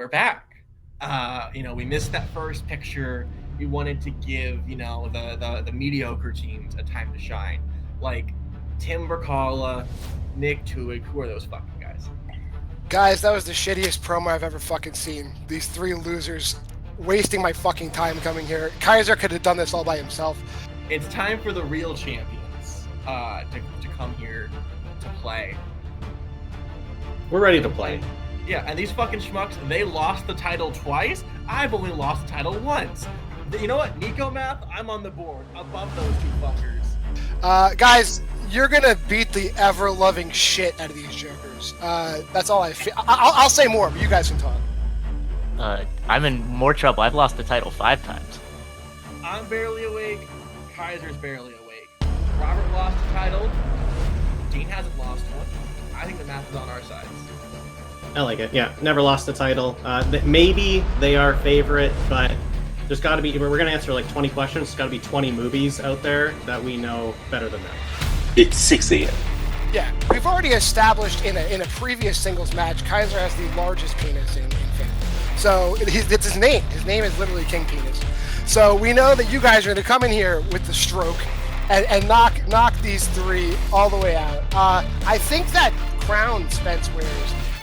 we're back. We missed that first picture. We wanted to give, the mediocre teams a time to shine. Like Tim Berkala, Nick Tuig, who are those fucking guys? Guys, that was the shittiest promo I've ever fucking seen. These three losers wasting my fucking time coming here. Kaiser could have done this all by himself. It's time for the real champions to come here to play. We're ready to play. Yeah, and these fucking schmucks, they lost the title twice. I've only lost the title once. You know what? Nico Math, I'm on the board above those two fuckers. Guys, you're gonna beat the ever-loving shit out of these jokers. That's all I feel. I'll say more, but you guys can talk. I'm in more trouble. I've lost the title 5 times. I'm barely awake. Kaiser's barely awake. Robert lost the title. Dean hasn't lost one. I think the math is on our side. I like it. Yeah, never lost the title. Maybe they are favorite, but there's got to be. We're going to answer like 20 questions. There's got to be 20 movies out there that we know better than them. It's 6 a.m. Yeah, we've already established in a previous singles match, Kaiser has the largest penis in Fandom. So it's his name. His name is literally King Penis. So we know that you guys are going to come in here with the stroke and knock these three all the way out. I think that crown Spence wears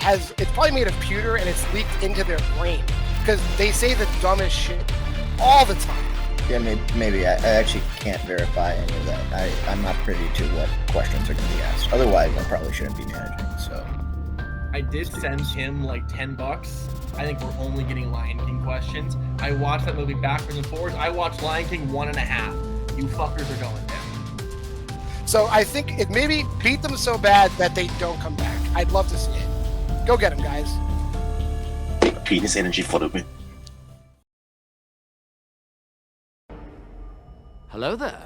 it's probably made of pewter and it's leaked into their brain because they say the dumbest shit all the time. Yeah, maybe. I actually can't verify any of that. I'm not privy to what questions are going to be asked. Otherwise, I probably shouldn't be managing. So I did send him like $10. I think we're only getting Lion King questions. I watched that movie backwards and forwards. I watched Lion King 1.5. You fuckers are going down. So I think it maybe beat them so bad that they don't come back. I'd love to see it. Go get him, guys. Penis energy for the win. Hello there.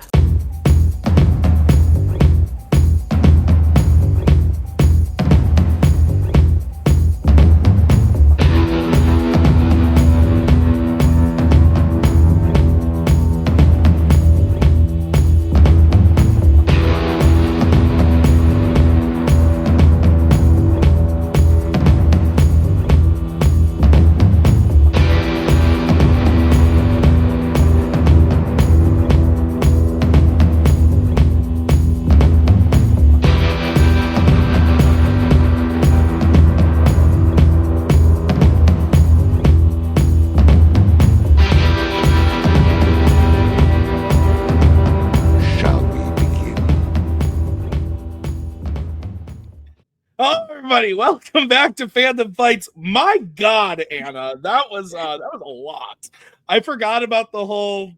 Welcome back to Fandom Fights. My God, Anna, that was a lot. I forgot about the whole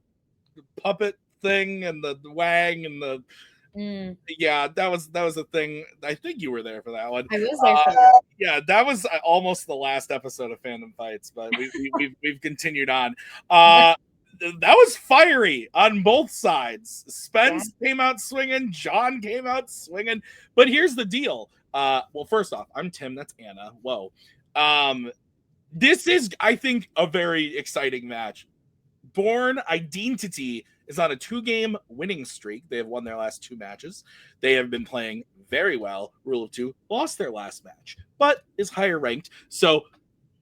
puppet thing and the wang and the yeah, that was a thing. I think you were there for that one. I was there for that. Yeah, that was almost the last episode of Fandom Fights, but we've continued on. That was fiery on both sides. Spence came out swinging, John came out swinging, but here's the deal. Well, first off, I'm Tim. That's Anna. Whoa. This is, I think, a very exciting match. Bourne Ideantity is on a 2-game winning streak. They have won their last 2 matches. They have been playing very well. Rule of 2 lost their last match, but is higher ranked. So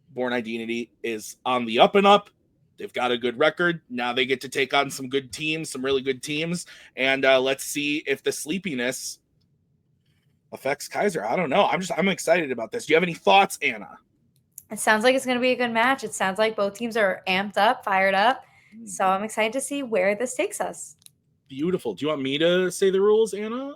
Bourne Ideantity is on the up and up. They've got a good record. Now they get to take on some good teams, some really good teams. And let's see if the sleepiness affects Kaiser. I don't know. I'm excited about this. Do you have any thoughts, Anna? It sounds like it's going to be a good match. It sounds like both teams are amped up, fired up. So I'm excited to see where this takes us. Beautiful. Do you want me to say the rules, Anna?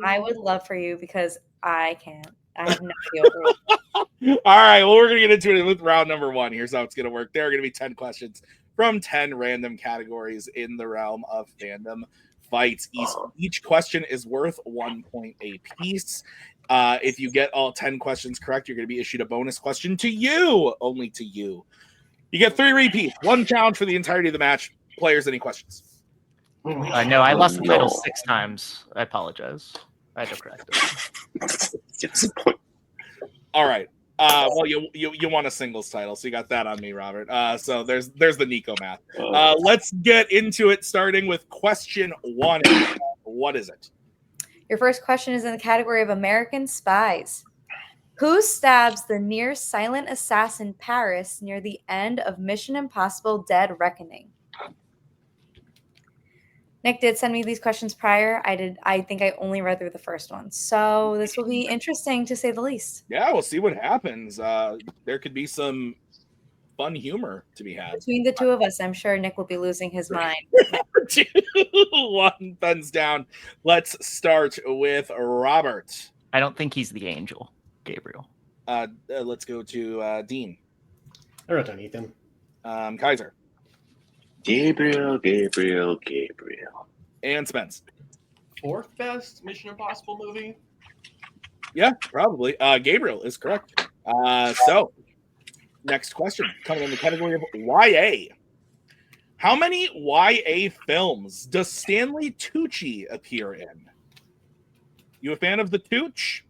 I would love for you because I can't. I have no idea. All right. Well, we're going to get into it with round number 1. Here's how it's going to work. There are going to be 10 questions from 10 random categories in the realm of Fandom Fights. Each question is worth 1 point a piece. If you get all 10 questions correct, you're going to be issued a bonus question to you, only to you. You get 3 repeats, 1 challenge for the entirety of the match. Players, any questions? No, I lost the title 6 times. I apologize. I had to correct it. All right. Well, you won a singles title, so you got that on me, Robert. So there's the Nico math. Let's get into it, starting with question 1. What is it? Your first question is in the category of American Spies. Who stabs the near silent assassin Paris near the end of Mission Impossible Dead Reckoning? Nick did send me these questions prior. I think I only read through the first one. So this will be interesting to say the least. Yeah, we'll see what happens. There could be some fun humor to be had. Between the two of us, I'm sure Nick will be losing his mind. 2-1, thumbs down. Let's start with Robert. I don't think he's the angel, Gabriel. Let's go to Dean. I wrote down Ethan. Kaiser. Gabriel. And Spence. Fourth best Mission Impossible movie. Yeah, probably. Gabriel is correct. So, next question coming in the category of YA. How many YA films does Stanley Tucci appear in? You a fan of the Tooch?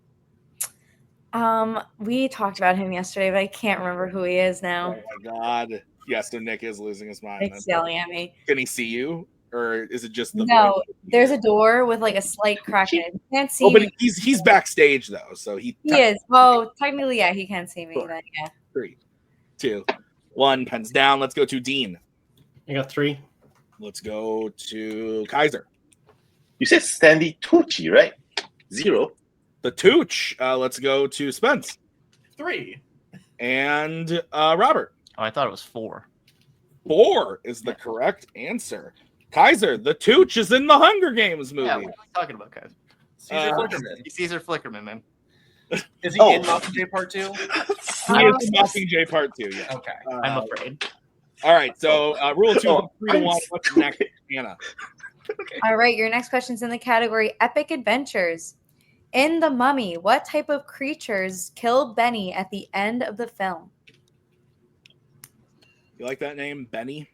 We talked about him yesterday, but I can't remember who he is now. Oh my god. Yes, so Nick is losing his mind. Nick's yelling at me. Can he see you? Or is it just the No, voice? there's a door with like a slight crack in it. He can't see Oh, but me. he's backstage though, so he Is. Well, technically, yeah, he can't see me. Sure. Then, yeah. 3, 2, 1, pens down. Let's go to Dean. I got 3. Let's go to Kaiser. You said Stanley Tucci, right? 0. The Tooch. Let's go to Spence. 3. And Robert. Oh, I thought it was 4. 4 is the correct answer. Kaiser, the Tooch is in the Hunger Games movie. Yeah, what are you talking about, guys? Caesar Flickerman. Caesar Flickerman, man. Is he Oh. in Mockingjay Part 2? He is Mockingjay Part 2, yeah. Okay. I'm afraid. All right, so rule 2, Oh, 3 to 1. What's next, Anna? All right, your next question's in the category Epic Adventures. In The Mummy, what type of creatures kill Benny at the end of the film? You like that name, Benny?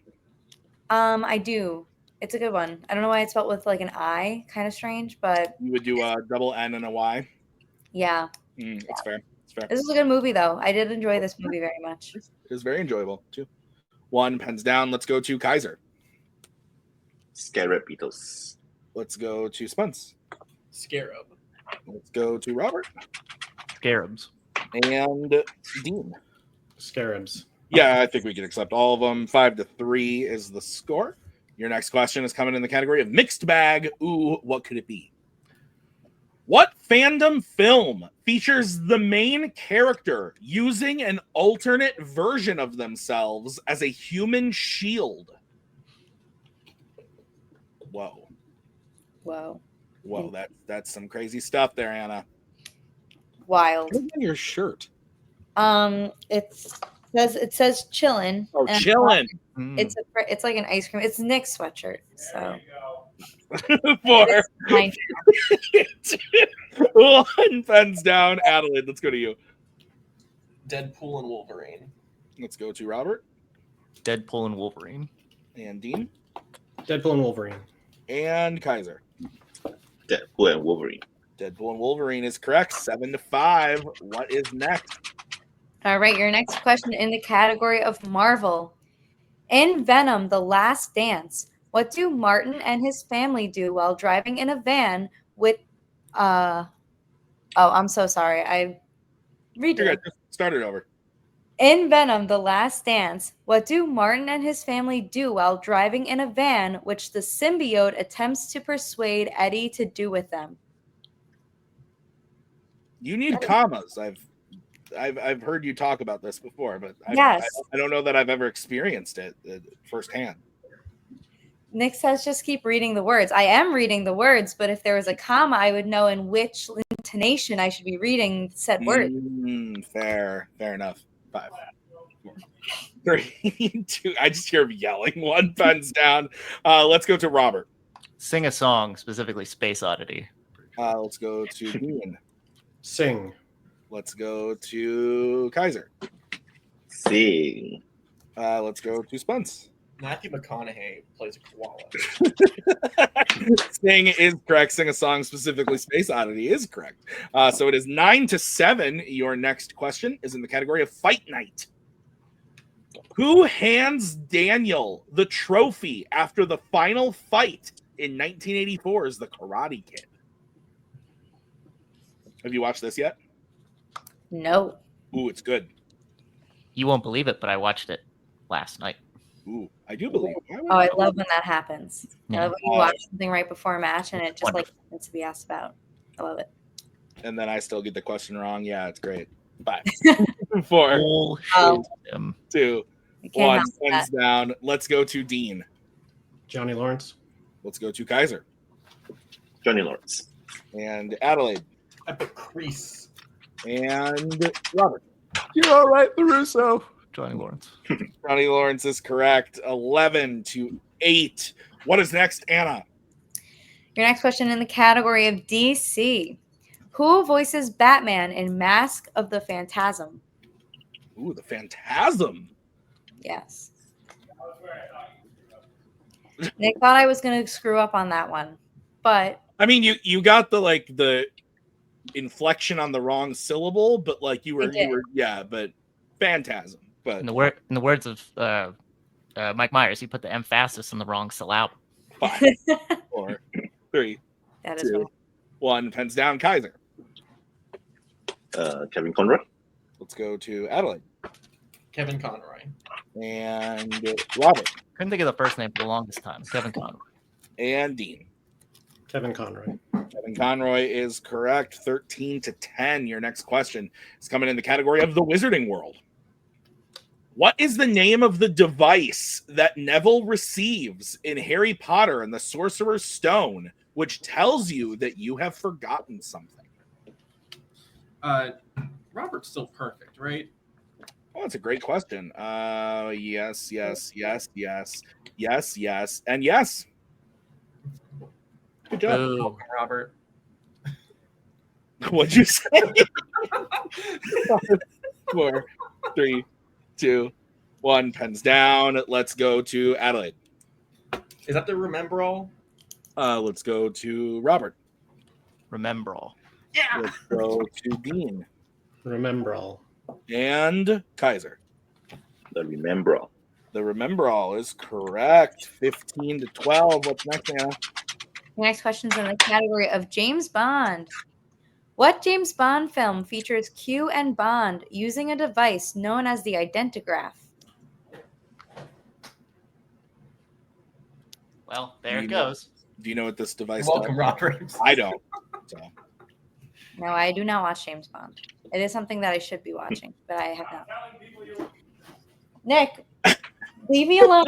I do. It's a good one. I don't know why it's spelled with like an I, kind of strange, but You would do a double N and a Y. yeah. That's fair. It's fair. This is a good movie, though. I did enjoy this movie very much. It was very enjoyable, too. 1, pens down. Let's go to Kaiser. Scarab Beetles. Let's go to Spence. Scarab. Let's go to Robert. Scarabs. And Dean. Scarabs. Yeah, I think we can accept all of them. 5-3 is the score. Your next question is coming in the category of mixed bag. Ooh, what could it be? What fandom film features the main character using an alternate version of themselves as a human shield? Whoa. Whoa. Whoa, that's some crazy stuff there, Anna. Wild. What's on your shirt? It says chillin'. Oh, and chillin'. It's like an ice cream. It's Nick's sweatshirt. So 4. mine. 1, pens down. Adelaide, let's go to you. Deadpool and Wolverine. Let's go to Robert Deadpool and Wolverine. and Dean Deadpool and Wolverine. and Kaiser. Deadpool and Wolverine. Deadpool and Wolverine is correct. 7-5. What is next? All right, your next question in the category of Marvel. In Venom: The Last Dance, what do Martin and his family do while driving in a van with I'm so sorry. I read You're it. good. Just start it over. In Venom: The Last Dance, what do Martin and his family do while driving in a van which the symbiote attempts to persuade Eddie to do with them? You need commas. I've heard you talk about this before, but Yes. I don't know that I've ever experienced it firsthand. Nick says just keep reading the words. I am reading the words, but if there was a comma, I would know in which intonation I should be reading said word. Fair enough. 5, 4, 3, 2. I just hear him yelling. 1, pens down. Let's go to Robert. Sing a song, specifically Space Oddity. Let's go to Dean. Sing. Let's go to Kaiser. Sing. Let's go to Spence. Matthew McConaughey plays a koala. Sing is correct. Sing a song, specifically Space Oddity, is correct. So it is 9-7. Your next question is in the category of Fight Night. Who hands Daniel the trophy after the final fight in 1984's The Karate Kid? Have you watched this yet? No. Ooh, it's good. You won't believe it, but I watched it last night. Ooh, I do believe. Oh, I love when that happens. I Yeah. love when you watch something right before a match and it just like needs to be asked about. I love it. And then I still get the question wrong. Yeah, it's great. 5, 4, Bullshit. 2, You can't 1. help Hands down. Let's go to Dean. Johnny Lawrence. Let's go to Kaiser. Johnny Lawrence. And Adelaide. Epic Crease. And Robert. You're all right, LaRusso. Johnny Lawrence. Johnny Lawrence is correct. 11-8. What is next, Anna? Your next question in the category of DC. Who voices Batman in Mask of the Phantasm? Ooh, the Phantasm. Yes. Nick thought I was going to screw up on that one, but I mean, you got the inflection on the wrong syllable, but like you were yeah, but Phantasm. But In the words of Mike Myers, he put the emphasis on the wrong syllable. 5, 4, 3, that is 2, 1. Pens down. Kaiser. Kevin Conroy. Let's go to Adelaide. Kevin Conroy. And Robert. Couldn't think of the first name for the longest time. Kevin Conroy. And Dean. Kevin Conroy. Kevin Conroy is correct. 13-10. Your next question is coming in the category of the Wizarding World. What is the name of the device that Neville receives in Harry Potter and the Sorcerer's Stone, which tells you that you have forgotten something? Robert's still perfect, right? Oh, that's a great question. Yes, and yes. Good job. Boo. Robert. What'd you say? 4, 3, 2, 1. Pens down. Let's go to Adelaide. Is that the Remember All? Let's go to Robert. Remember all. Yeah. Let's go to Dean. Remember all. And Kaiser. The Remember. The Remember All is correct. 15-12. What's next, Anna? The next question is in the category of James Bond. What James Bond film features Q and Bond using a device known as the Identigraph? Well, there You it know. goes. Do you know what this device Welcome, does? Robert. I don't. So. No, I do not watch James Bond. It is something that I should be watching, but I have not. Nick, leave me alone.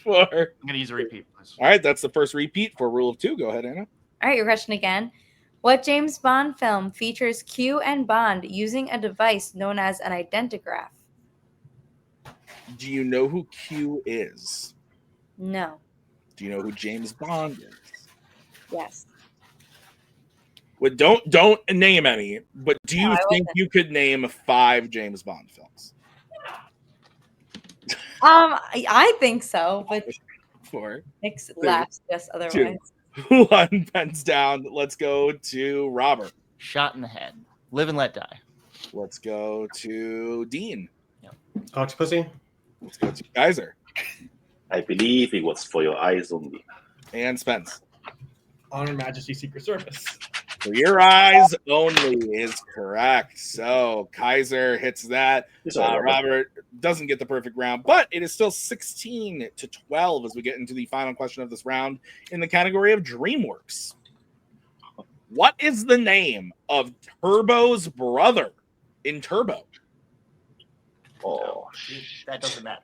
4. I'm going to use a repeat, please. All right, that's the first repeat for Rule of 2. Go ahead, Anna. All right, your question again. What James Bond film features Q and Bond using a device known as an Identigraph? Do you know who Q is? No. Do you know who James Bond is? Yes. Well, don't name any, but do you No, I think wasn't. you could name 5 James Bond films? I think so, but 4, Nick laughs just otherwise. 1. Pens down. Let's go to Robert. Shot in the head. Live and let die. Let's go to Dean. Octopussy. Let's go to Kaiser. I believe it was For Your Eyes Only. And Spence. Honor Majesty Secret Service. For Your Eyes Only is correct. So Kaiser hits that. It's all right, Robert doesn't get the perfect round, but it is still 16-12 as we get into the final question of this round in the category of DreamWorks. What is the name of Turbo's brother in Turbo? Oh, That doesn't matter.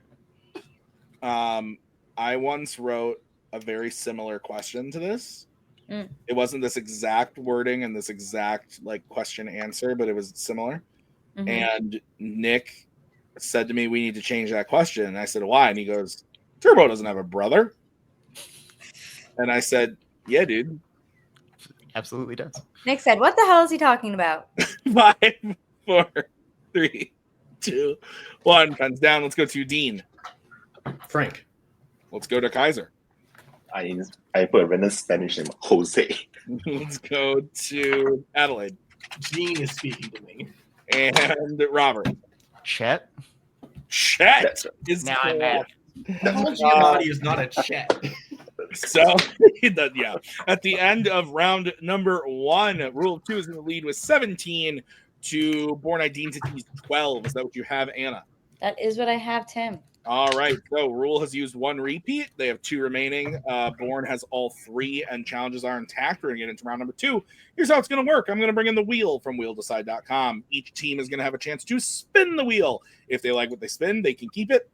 I once wrote a very similar question to this. Mm. It wasn't this exact wording and this exact like question answer, but it was similar. Mhm. And Nick said to me, "We need to change that question." And I said, "Why?" And he goes, "Turbo doesn't have a brother." And I said, "Yeah, dude." Absolutely does. Nick said, "What the hell is he talking about?" 5, 4, 3, 2, 1. Pens down. Let's go to Dean. Frank. Let's go to Kaiser. I put a random Spanish name, Jose. Let's go to Adelaide. Gene is speaking to me. And Robert. Chet. Chet That's right. is Now I'm mad. Paul Giamatti is not a Chet. So, yeah. At the end of round number 1, Rule 2 is in the lead with 17. to Bourne Identities 12. Is that what you have, Anna? That is what I have, Tim. All right. So Rule has used 1 repeat. They have 2 remaining. Bourne has all 3, and challenges are intact. We're going to get into round number 2. Here's how it's going to work. I'm going to bring in the wheel from wheeldecide.com. Each team is going to have a chance to spin the wheel. If they like what they spin, they can keep it,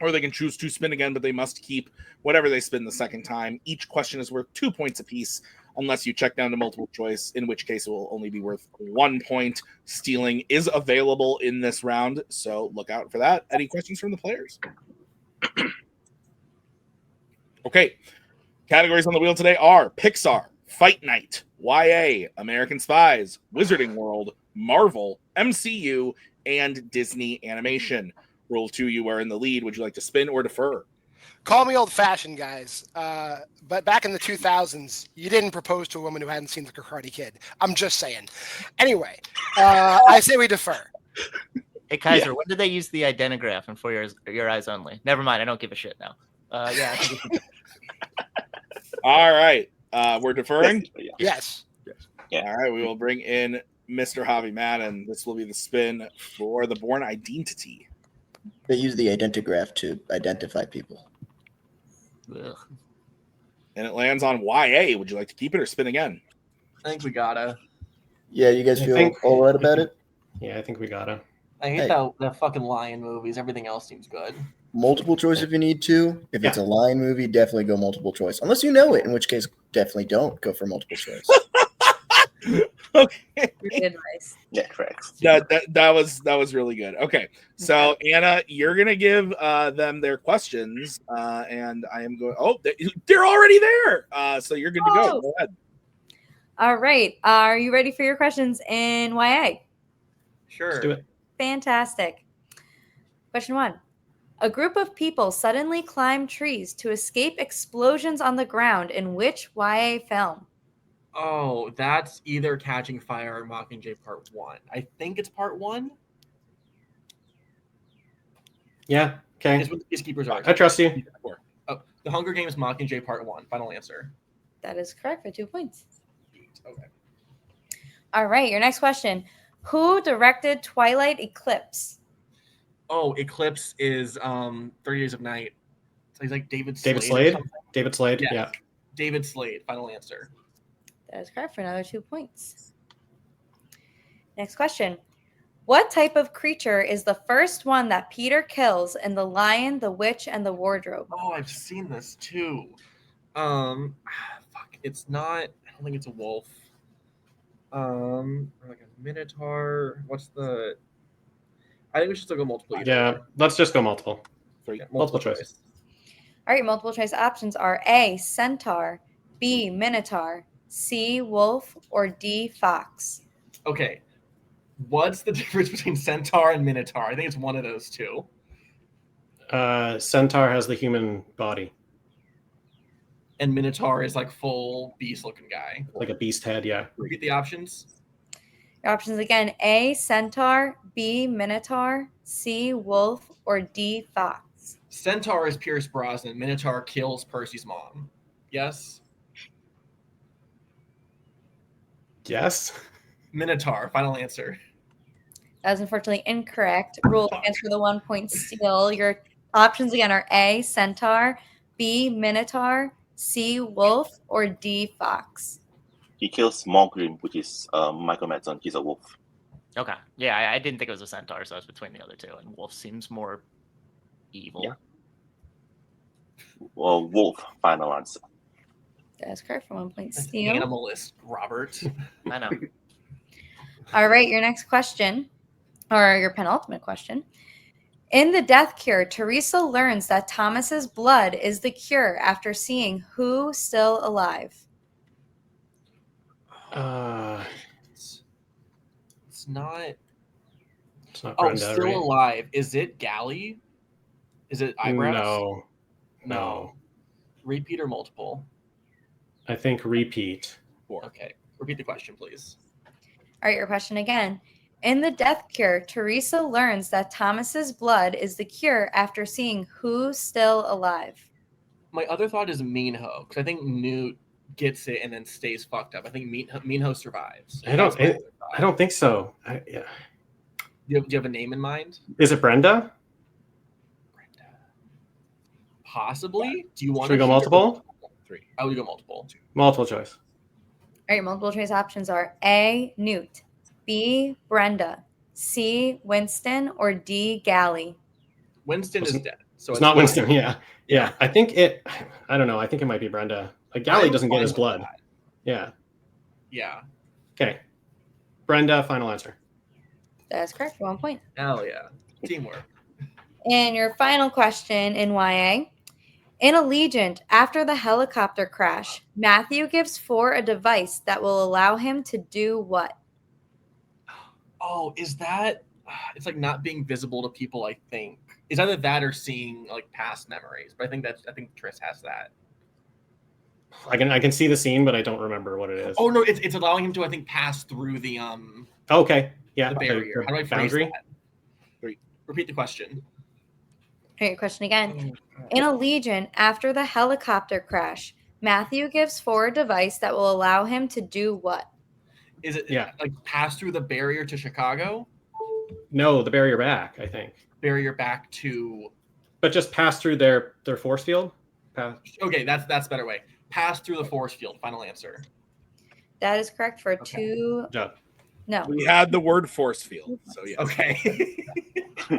or they can choose to spin again, but they must keep whatever they spin the second time. Each question is worth 2 points apiece, unless you check down to multiple choice, in which case it will only be worth 1 point. Stealing is available in this round, so look out for that. Any questions from the players? Okay. Categories on the wheel today are Pixar, Fight Night, YA, American Spies, Wizarding World, Marvel, MCU, and Disney Animation. Rule 2, you are in the lead. Would you like to spin or defer? Call me old-fashioned, guys, but back in the 2000s, you didn't propose to a woman who hadn't seen the Karate Kid. I'm just saying. Anyway, I say we defer. Hey, Kaiser, when did they use the identigraph and for your eyes only? Never mind, I don't give a shit now. Yeah. I think we can- All right. We're deferring? Yes. All right. We will bring in Mr. Javi Madden. This will be the spin for the Bourne Identity. They use the identigraph to identify people. Ugh. And it lands on YA. Would you like to keep it or spin again? I think we gotta. Yeah, you guys I feel think- all right about it? Yeah, I think we gotta. I hate Hey. the fucking lion movies. Everything else seems good. Multiple choice if you need to. If it's a line movie, definitely go multiple choice. Unless you know it, in which case, definitely don't go for multiple choice. Okay. Great advice. Yeah, correct. That was really good. Okay. So Anna, you're gonna give them their questions, and I am going. Oh, they're already there. So you're good to go. Oh. Go ahead. All right. Are you ready for your questions in YA? Sure. Let's do it. Fantastic. Question 1. A group of people suddenly climb trees to escape explosions on the ground in which YA film? Oh, that's either Catching Fire or Mockingjay Part 1. I think it's Part 1. Yeah. Okay. Is what the Peacekeepers are. I trust you. Oh, The Hunger Games Mockingjay Part 1. Final answer. That is correct for 2 points. Okay. All right. Your next question. Who directed Twilight Eclipse? Oh, Eclipse is 30 Days of Night. So he's like David Slade. David or Slade. something. David Slade. Yes. Yeah. David Slade. Final answer. That is correct for another 2 points. Next question. What type of creature is the first one that Peter kills in The Lion, the Witch, and the Wardrobe? Oh, I've seen this too. Fuck. It's not. I don't think it's a wolf. Or like a minotaur. What's the? I think we should still go multiple. either Yeah. way. Let's just go multiple. Yeah, multiple choice. All right, multiple choice options are A, centaur, B, minotaur, C, wolf, or D, fox. Okay. What's the difference between centaur and minotaur? I think it's one of those two. Centaur has the human body, And minotaur is like full beast looking guy. like a beast head. Yeah. Repeat the options. Your options again, A, centaur, B, minotaur, C, wolf, or D, fox. Centaur is Pierce Brosnan. Minotaur kills Percy's mom. Yes? Yes. Minotaur. Final answer. That is unfortunately incorrect. Rule against for the 1 point steal. Your options again are A, centaur, B, minotaur, C, wolf, or D, fox. He kills Morgrim, which is Michael Madsen. He's a wolf. Okay. Yeah, I didn't think it was a centaur, so I was between the other two. And wolf seems more evil. Yeah. Well, wolf, final answer. That is correct for 1 point That's steal. animalist, Robert. I know. All right, your next question, or your penultimate question. In The Death Cure, Teresa learns that Thomas's blood is the cure after seeing who still alive? It's not. It's not Oh, Brenda, still right? alive. Is it Galley? Is it eyebrows? No. No. Repeat or multiple? I think repeat. Okay. Repeat the question, please. All right, your question again. In The Death Cure, Teresa learns that Thomas's blood is the cure after seeing who's still alive. My other thought is Minho, because I think Newt gets it and then stays fucked up. I think Minho survives. I don't think so. Yeah. Do you have a name in mind? Is it Brenda? Possibly. Do you want Should we go multiple? 3. I would go multiple. Multiple choice. All right, multiple choice options are A, Newt, B, Brenda, C, Winston, or D, Gally. Winston is dead. So it's not Winston. Yeah. I think it. I don't know. I think it might be Brenda. Like Gally doesn't get his blood. That. Yeah. Yeah. Okay. Brenda, final answer. That is correct. 1 point. Hell yeah. Teamwork. And your final question in YA. In Allegiant, after the helicopter crash, Matthew gives 4 a device that will allow him to do what? Oh, is that? It's like not being visible to people. I think it's either that or seeing like past memories. But I think Triss has that. I can see the scene, but I don't remember what it is. Oh no, it's allowing him to pass through the Okay. Yeah. the barrier. How do I phrase boundary? that? Repeat the question. All right, question again. In Allegiant, after the helicopter crash, Matthew gives 4 a device that will allow him to do what? Is it like pass through the barrier to Chicago? No, the barrier back, I think. Barrier back to. But just pass through their force field? Okay, that's a better way. Pass through the force field. Final answer. That is correct for 2. Job. No. We had the word force field. So yeah. Okay.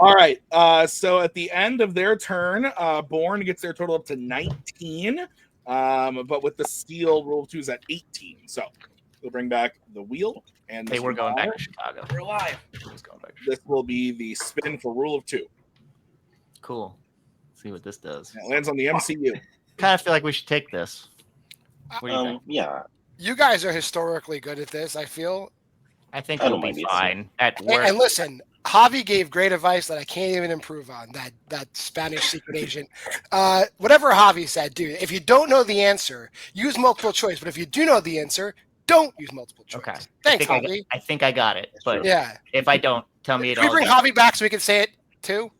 All right. So at the end of their turn, Bourne gets their total up to 19. But with the steal, rule 2 is at 18. So we'll bring back the wheel. And They were going back to Chicago. We're alive. This will be the spin for rule of 2. Cool. Let's see what this does. It lands on the MCU. Kind of feel like we should take this. What do you think? Yeah. You guys are historically good at this, I feel. I think I we'll don't be mind it. fine at And, work. and listen, Javi gave great advice that I can't even improve on. That Spanish secret agent. Whatever Javi said, dude. If you don't know the answer, use multiple choice. But if you do know the answer, don't use multiple choice. Okay. Thanks, I Javi. think I got it. But Yeah. if I don't, tell me it Can we all. bring Javi back so we can say it too?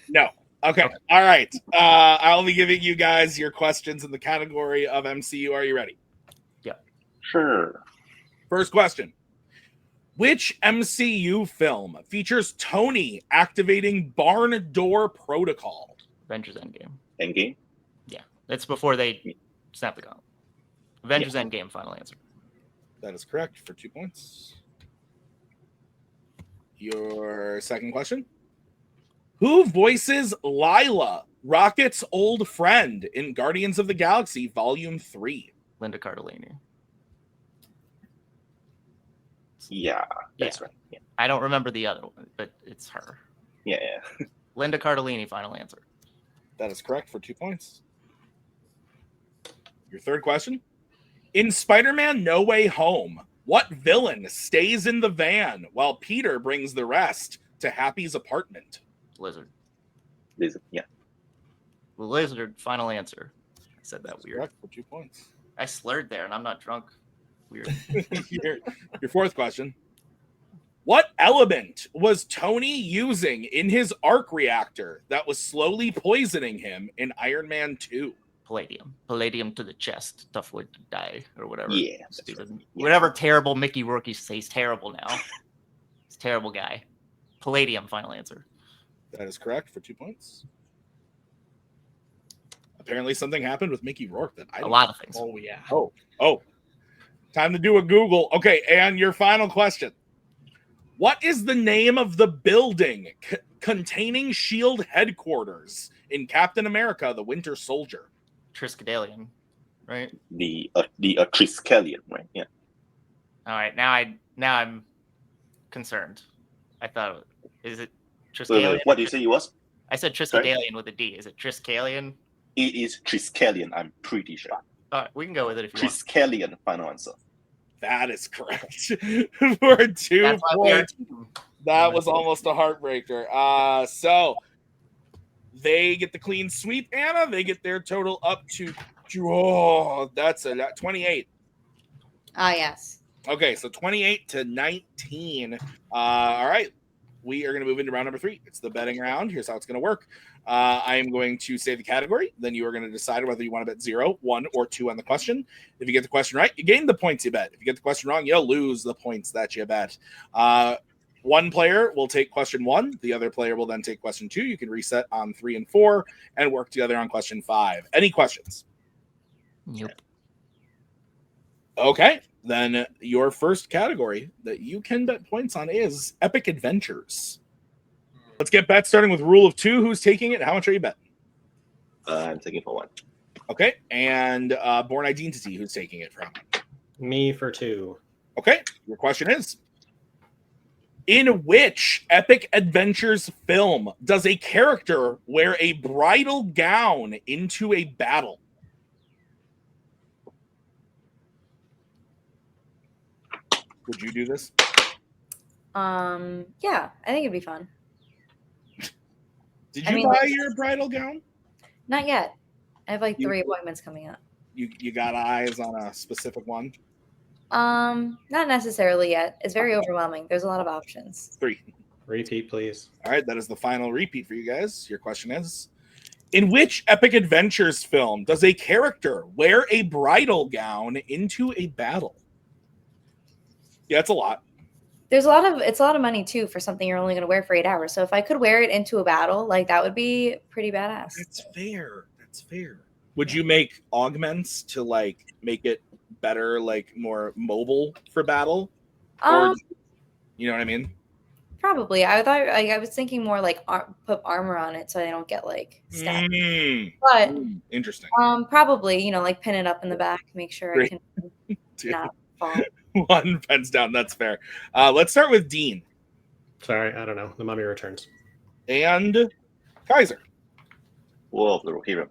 No. Okay. All right. I'll be giving you guys your questions in the category of MCU. Are you ready? Sure. First question. Which MCU film features Tony activating barn door protocol? Avengers Endgame. Endgame. Yeah. That's before they snap the gauntlet. Avengers Endgame, final answer. That is correct for 2 points. Your second question. Who voices Lila, Rocket's old friend in Guardians of the Galaxy Volume 3? Linda Cardellini. Yeah, that's right. Yeah. I don't remember the other one, but it's her. Yeah. Linda Cardellini, final answer. That is correct for 2 points. Your third question. In Spider-Man No Way Home, what villain stays in the van while Peter brings the rest to Happy's apartment? Lizard. Yeah. Lizard, final answer. I said that weird. Correct for 2 points. I slurred there, and I'm not drunk. Weird. Your fourth question. What element was Tony using in his arc reactor that was slowly poisoning him in Iron Man 2? Palladium. Palladium to the chest. Tough wood to die, or whatever. Yeah. Stupid. Right. Whatever terrible Mickey Rourke used to say. He's terrible now. He's a terrible guy. Palladium, final answer. That is correct for 2 points. Apparently something happened with Mickey Rourke that I don't A lot of things. Oh yeah. Oh. Time to do a Google. Okay, and your final question. What is the name of the building containing S.H.I.E.L.D. headquarters in Captain America, the Winter Soldier? Triskelion, right? The Triskelion, right? Yeah. All right, now I'm concerned. I thought, is it Triskelion? Wait, what did you say it was? I said Triskelion with a D. Is it Triskelion? It is Triskelion, I'm pretty sure. All right, we can go with it if you want. Triskelion, final answer. That is correct. For 2 That's why we are a points. team. That was almost a heartbreaker. So they get the clean sweep, Anna. They get their total up to that's a 28. Ah, yes. Okay, so 28 to 19. All right. We are going to move into round number 3. It's the betting round. Here's how it's going to work. I am going to say the category. Then you are going to decide whether you want to bet 0, 1, or 2 on the question. If you get the question right, you gain the points you bet. If you get the question wrong, you'll lose the points that you bet. One player will take question 1. The other player will then take question 2. You can reset on 3 and 4 and work together on question 5. Any questions? Yep. Okay. Then your first category that you can bet points on is Epic Adventures. Let's get bets starting with rule of 2. Who's taking it? How much are you betting? I'm taking for 1. Okay. And Bourne Identity, who's taking it from? Me for 2. Okay. Your question is, in which Epic Adventures film does a character wear a bridal gown into a battle? Would you do this? Yeah, I think it'd be fun. Did you buy your bridal gown? Not yet. I have like 3 appointments coming up. You got eyes on a specific one? Not necessarily yet. It's very overwhelming. There's a lot of options. 3. Repeat, please. All right, that is the final repeat for you guys. Your question is, in which Epic Adventures film does a character wear a bridal gown into a battle? Yeah, it's a lot. It's a lot of money too for something you're only going to wear for 8 hours. So if I could wear it into a battle, like that would be pretty badass. That's fair. That's fair. Would you make augments to like make it better, like more mobile for battle? Or you know what I mean? Probably. I was thinking more like put armor on it so I don't get like stabbed. But interesting. Probably, like pin it up in the back, make sure I can not fall. 1 pens down. That's fair. Let's start with Dean. Sorry, I don't know. The Mummy Returns. And Kaiser. War of the Rohirrim.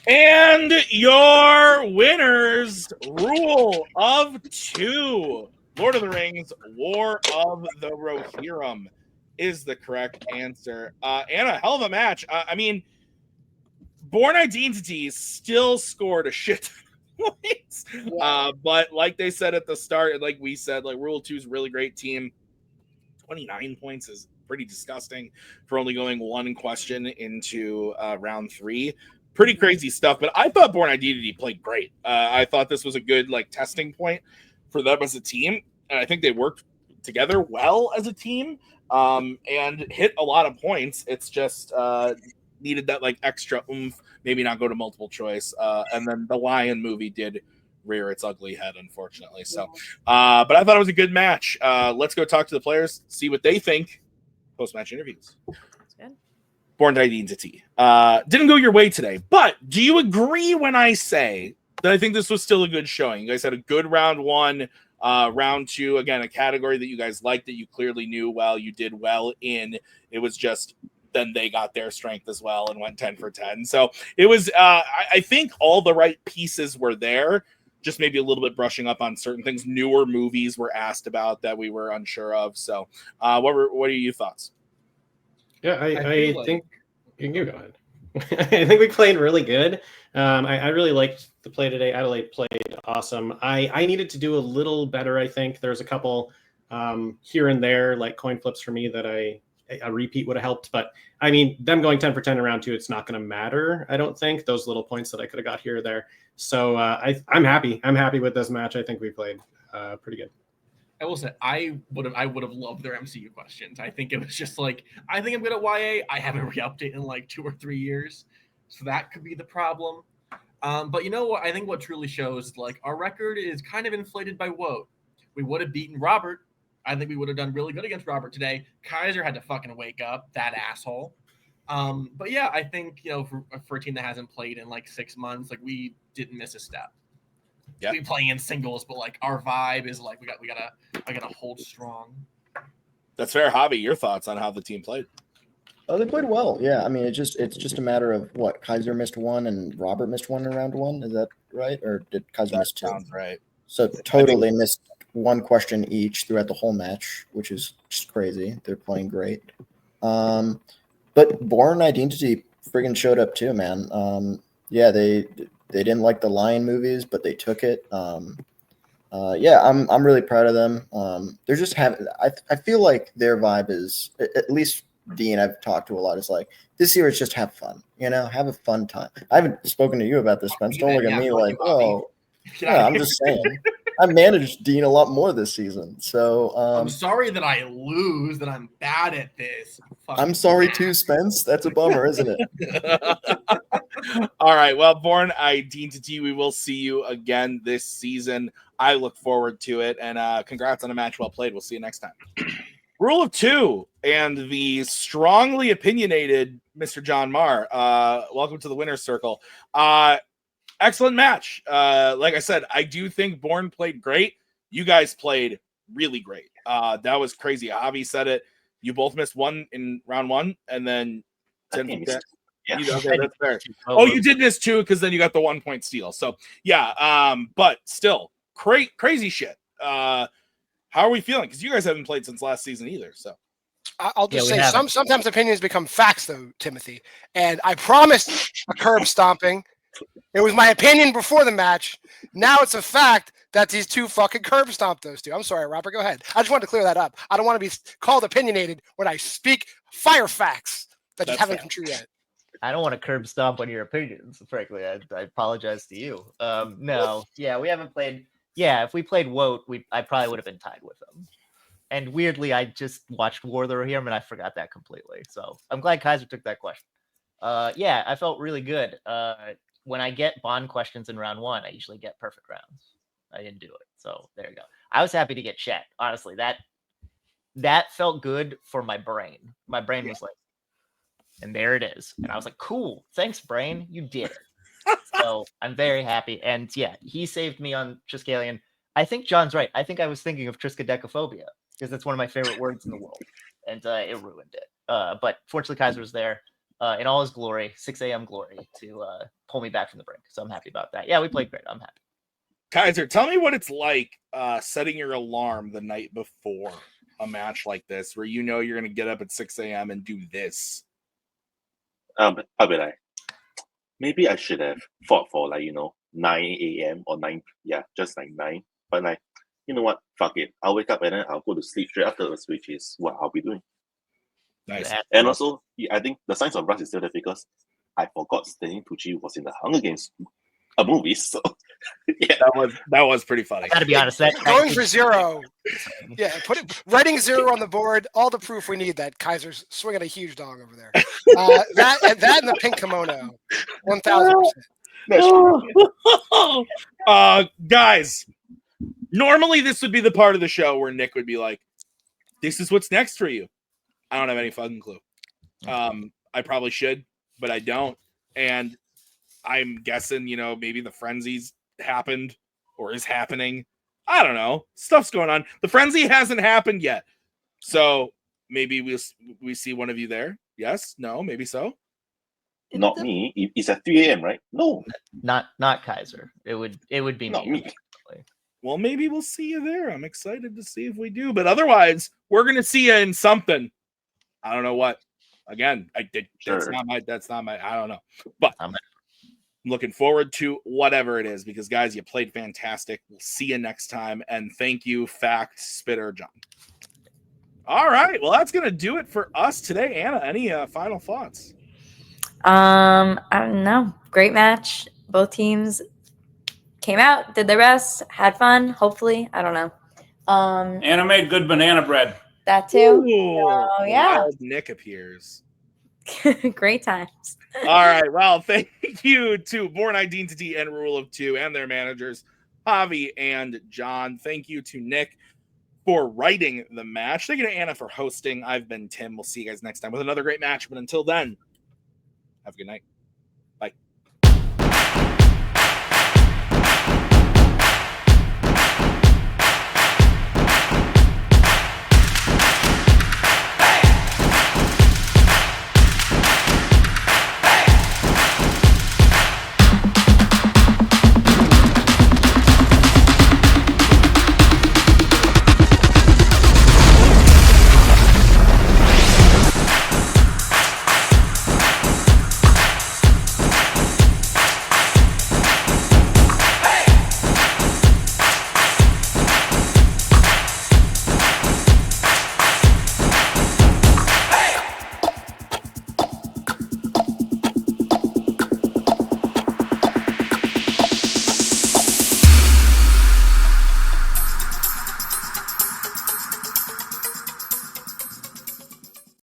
And your winners, rule of 2. Lord of the Rings, War of the Rohirrim is the correct answer. And a hell of a match. I mean, Bourne Identity still scored a shit points. But like they said at the start, and like we said, like Rule 2 is a really great team. 29 points is pretty disgusting for only going 1 question into round 3. Pretty crazy stuff. But I thought Bourne Identity played great. I thought this was a good like testing point for them as a team. And I think they worked together well as a team and hit a lot of points. It's just needed that like extra oomph, maybe not go to multiple choice. And then the Lion movie did rear its ugly head, unfortunately. So, but I thought it was a good match. Let's go talk to the players, see what they think. Post-match interviews. That's good. Bourne Identity. Didn't go your way today, but do you agree when I say that I think this was still a good showing? You guys had a good round 1. Round 2, again, a category that you guys liked, that you clearly knew well, you did well in. It was just then they got their strength as well and went 10 for 10. So it was, I think all the right pieces were there, just maybe a little bit brushing up on certain things. Newer movies were asked about that we were unsure of. So what are your thoughts? Yeah, I think you can go ahead. I think we played really good. I really liked the play today. Adelaide played awesome. I needed to do a little better, I think. There's a couple here and there, like coin flips for me, that a repeat would have helped. But, I mean, them going 10 for 10 in round 2, it's not going to matter, I don't think. Those little points that I could have got here or there. So I'm happy. I'm happy with this match. I think we played pretty good. I will say I would have loved their MCU questions. I think it was just like, I think I'm good at YA. I haven't re-upped in like 2 or 3 years. So that could be the problem. But you know what? I think what truly shows, like, our record is kind of inflated by woe. We would have beaten Robert. I think we would have done really good against Robert today. Kaiser had to fucking wake up, that asshole. But yeah, I think, for a team that hasn't played in like 6 months, like, we didn't miss a step. Yeah, we playing in singles, but like our vibe is like I gotta hold strong. That's fair. Javi, your thoughts on how the team played? Oh, they played well. Yeah, I mean, it's just a matter of what Kaiser missed 1 and Robert missed 1 in round 1. Is that right, or did Kaiser miss 2? Sounds right. So totally missed 1 question each throughout the whole match, which is just crazy. They're playing great. But Bourne Identity friggin' showed up too, man. Yeah, they didn't like the Lion movies, but they took it. Yeah, I'm really proud of them. They're just having. I feel like their vibe is, at least Dean I've talked to a lot is like, this year it's just have fun, have a fun time. I haven't spoken to you about this, Spence. Don't look at me like, oh, yeah, I'm just saying. I managed Dean a lot more this season. So I'm sorry that I lose, that I'm bad at this. I'm sorry too, Spence. That's a bummer, isn't it? All right. Well, Bourne Identity, we will see you again this season. I look forward to it. And congrats on a match well played. We'll see you next time. Rule of 2 and the strongly opinionated Mr. John Marr. Welcome to the winner's circle. Excellent match. Like I said, I do think Bourne played great. You guys played really great. That was crazy. Javi said it. You both missed one in round 1, and then 10 from 10. Yeah. Okay, that's fair. Oh, you did miss 2 because then you got the 1 point steal. So yeah, but still, crazy shit. How are we feeling? Because you guys haven't played since last season either. So I'll just say sometimes opinions become facts, though, Timothy. And I promised a curb stomping. It was my opinion before the match. Now it's a fact that these two fucking curb stomped those two. I'm sorry, Robert. Go ahead. I just wanted to clear that up. I don't want to be called opinionated when I speak fire facts that just haven't come true yet. I don't want to curb stomp on your opinions, frankly. I apologize to you. No, yeah, we haven't played. Yeah, if we played Woat, I probably would have been tied with them. And weirdly, I just watched War of the Rohirrim and I forgot that completely. So I'm glad Kaiser took that question. Yeah, I felt really good. When I get Bond questions in round 1, I usually get perfect rounds. I didn't do it. So there you go. I was happy to get Chet. Honestly, that felt good for my brain. My brain was like, and there it is. And I was like, cool. Thanks, brain. You did it. So I'm very happy. And yeah, he saved me on Triskelion. I think John's right. I think I was thinking of Triskaidekaphobia because that's one of my favorite words in the world. And it ruined it. But fortunately, Kaiser was there in all his glory, 6 a.m. glory, to pull me back from the brink. So I'm happy about that. Yeah, we played great. I'm happy. Kaiser, tell me what it's like setting your alarm the night before a match like this, where you know you're going to get up at 6 a.m. and do this. I'll be like, maybe I should have fought for 9 a.m. or 9, just like 9. But you know what? Fuck it. I'll wake up and then I'll go to sleep straight afterwards, which is what I'll be doing. Nice. And also, I think the Signs of Rust is still there because I forgot Stanley Tucci was in the Hunger Games a movie. So yeah, that was pretty funny. I gotta be honest, going for 0. Yeah, writing 0 on the board. All the proof we need that Kaiser's swinging a huge dong over there. That and the pink kimono, 1000%. Guys, normally this would be the part of the show where Nick would be like, "This is what's next for you." I don't have any fucking clue. I probably should, but I don't. And I'm guessing, maybe the frenzies happened or is happening. I don't know. Stuff's going on. The frenzy hasn't happened yet. So maybe we see one of you there. Yes? No? Maybe so? Not me. It's at 3 a.m., right? No. Not Kaiser. It would be not me. Well, maybe we'll see you there. I'm excited to see if we do. But otherwise, we're going to see you in something. I don't know what. Again, that's not my, I don't know. But I'm looking forward to whatever it is because, guys, you played fantastic. We'll see you next time. And thank you, Fact Spitter John. All right. Well, that's going to do it for us today. Anna, any final thoughts? I don't know. Great match. Both teams came out, did their best, had fun, hopefully. I don't know. Anna made good banana bread. That too. Oh, yeah. Nick appears. Great times. All right. Well, thank you to Bourne Identity and Rule of 2 and their managers, Javi and John. Thank you to Nick for writing the match. Thank you to Anna for hosting. I've been Tim. We'll see you guys next time with another great match. But until then, have a good night.